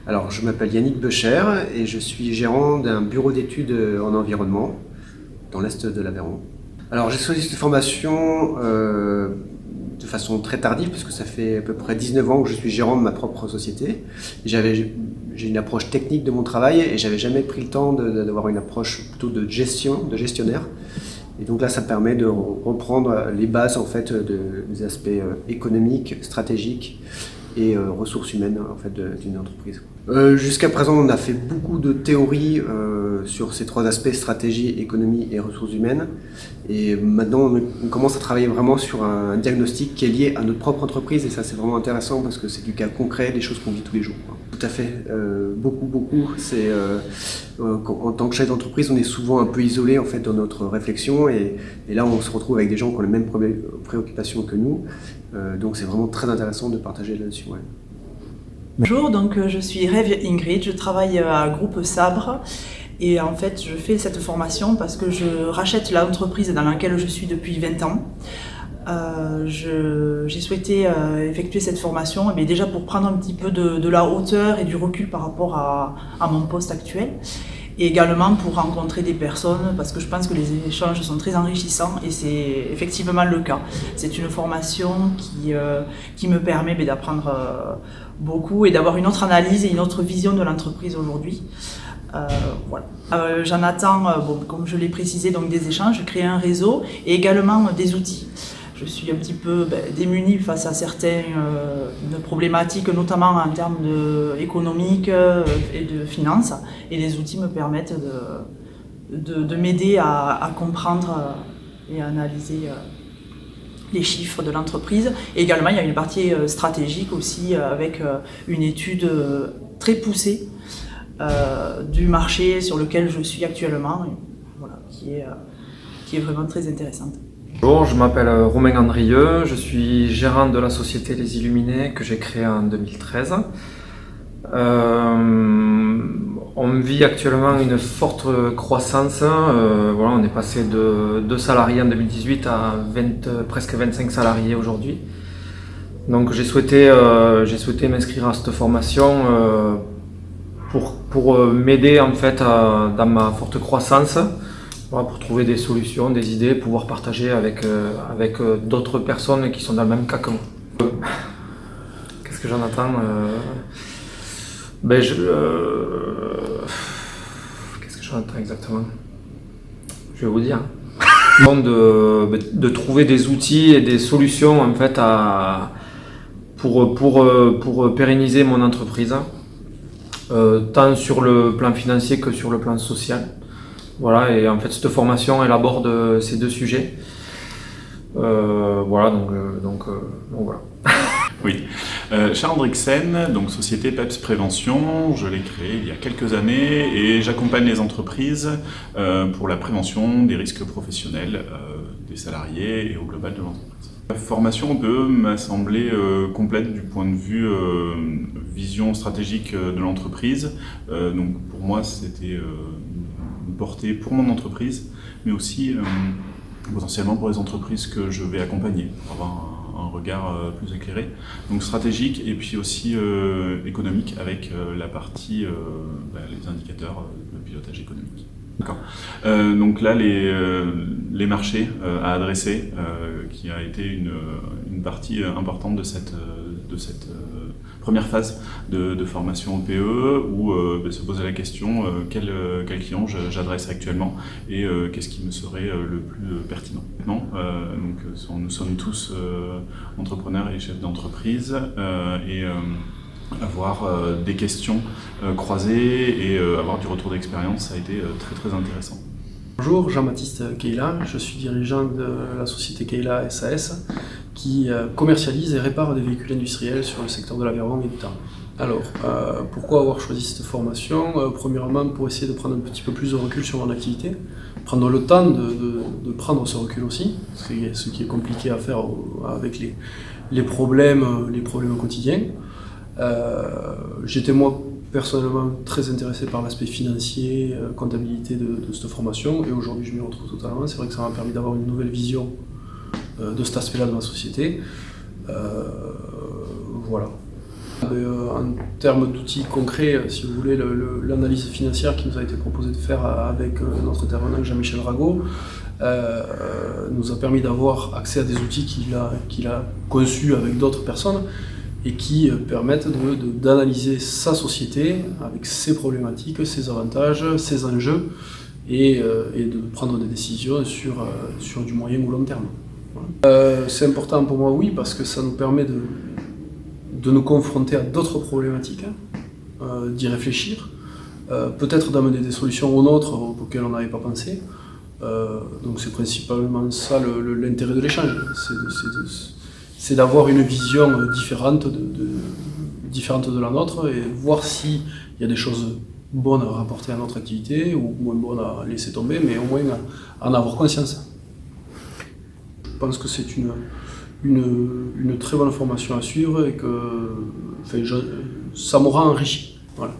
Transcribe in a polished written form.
Alors, je m'appelle Yannick Becher et je suis gérant d'un bureau d'études en environnement dans l'Est de l'Aveyron. Alors, j'ai choisi cette formation de façon très tardive parce que ça fait à peu près 19 ans que je suis gérant de ma propre société. J'ai une approche technique de mon travail et j'avais jamais pris le temps d'avoir une approche plutôt de gestionnaire. Et donc là, ça permet de reprendre les bases en fait des aspects économiques, stratégiques et ressources humaines en fait d'une entreprise. Jusqu'à présent, on a fait beaucoup de théories sur ces trois aspects, stratégie, économie et ressources humaines. Et maintenant, on commence à travailler vraiment sur un diagnostic qui est lié à notre propre entreprise. Et ça, c'est vraiment intéressant parce que c'est du cas concret, des choses qu'on vit tous les jours. Tout à fait, beaucoup. C'est en tant que chef d'entreprise, on est souvent un peu isolé en fait dans notre réflexion. Et là, on se retrouve avec des gens qui ont les mêmes préoccupations que nous. Donc, c'est vraiment très intéressant de partager là-dessus. Ouais. Bonjour, donc je suis Rêve Ingrid, je travaille à Groupe Sabre et en fait je fais cette formation parce que je rachète l'entreprise dans laquelle je suis depuis 20 ans. J'ai souhaité effectuer cette formation déjà pour prendre un petit peu de la hauteur et du recul par rapport à mon poste actuel. Et également pour rencontrer des personnes, parce que je pense que les échanges sont très enrichissants et c'est effectivement le cas. C'est une formation qui me permet d'apprendre beaucoup et d'avoir une autre analyse et une autre vision de l'entreprise aujourd'hui. Voilà. J'en attends, comme je l'ai précisé, donc des échanges, créer un réseau et également des outils. Je suis un petit peu démunie face à certaines problématiques, notamment en termes économiques et de finances. Et les outils me permettent de m'aider à comprendre et à analyser les chiffres de l'entreprise. Et également, il y a une partie stratégique aussi avec une étude très poussée du marché sur lequel je suis actuellement, voilà, qui est vraiment très intéressante. Bonjour, je m'appelle Romain Andrieux, je suis gérant de la société Les Illuminés que j'ai créée en 2013. On vit actuellement une forte croissance, voilà, on est passé de 2 salariés en 2018 à presque 25 salariés aujourd'hui. Donc j'ai souhaité m'inscrire à cette formation pour m'aider en fait dans ma forte croissance. Voilà, pour trouver des solutions, des idées, pouvoir partager avec d'autres personnes qui sont dans le même cas que moi. Qu'est-ce que j'en attends Qu'est-ce que j'en attends exactement? Je vais vous dire. De trouver des outils et des solutions en fait pour pérenniser mon entreprise, tant sur le plan financier que sur le plan social. Voilà, et en fait cette formation elle aborde ces deux sujets. Voilà, donc voilà. Oui, Charles Hendriksen, donc société PEPS Prévention, je l'ai créée il y a quelques années et j'accompagne les entreprises pour la prévention des risques professionnels des salariés et au global de l'entreprise. La formation peut m'assembler complète du point de vue vision stratégique de l'entreprise. Donc pour moi c'était portée pour mon entreprise, mais aussi potentiellement pour les entreprises que je vais accompagner, pour avoir un regard plus éclairé. Donc stratégique et puis aussi économique avec la partie, les indicateurs de pilotage économique. D'accord. Donc là, les marchés à adresser, qui a été une partie importante de cette première phase de formation au PE, où se poser la question quel client j'adresse actuellement et qu'est-ce qui me serait le plus pertinent. Nous sommes tous entrepreneurs et chefs d'entreprise et avoir des questions croisées et avoir du retour d'expérience, ça a été très très intéressant. Bonjour, Jean-Baptiste Keila, je suis dirigeant de la société Keila SAS qui commercialise et répare des véhicules industriels sur le secteur de l'Aveyron et du Tarn. Alors, pourquoi avoir choisi cette formation? Premièrement, pour essayer de prendre un petit peu plus de recul sur mon activité, prendre le temps de prendre ce recul aussi, ce qui est compliqué à faire avec les problèmes quotidiens. J'étais moi personnellement très intéressé par l'aspect financier, comptabilité de cette formation, et aujourd'hui je m'y retrouve totalement. C'est vrai que ça m'a permis d'avoir une nouvelle vision de cet aspect-là de ma société. Voilà. En termes d'outils concrets, si vous voulez, l'analyse financière qui nous a été proposée de faire avec notre intervenant Jean-Michel Rago nous a permis d'avoir accès à des outils qu'il a conçus avec d'autres personnes et qui permettent d'analyser sa société avec ses problématiques, ses avantages, ses enjeux et de prendre des décisions sur du moyen ou long terme. Voilà. C'est important pour moi, oui, parce que ça nous permet de nous confronter à d'autres problématiques, d'y réfléchir, peut-être d'amener des solutions aux nôtres auxquelles on n'avait pas pensé. Donc c'est principalement ça l'intérêt de l'échange, c'est d'avoir une vision différente de la nôtre et voir s'il y a des choses bonnes à rapporter à notre activité ou moins bonnes à laisser tomber, mais au moins en avoir conscience. Je pense que c'est une très bonne formation à suivre et que ça m'aura enrichi. Voilà.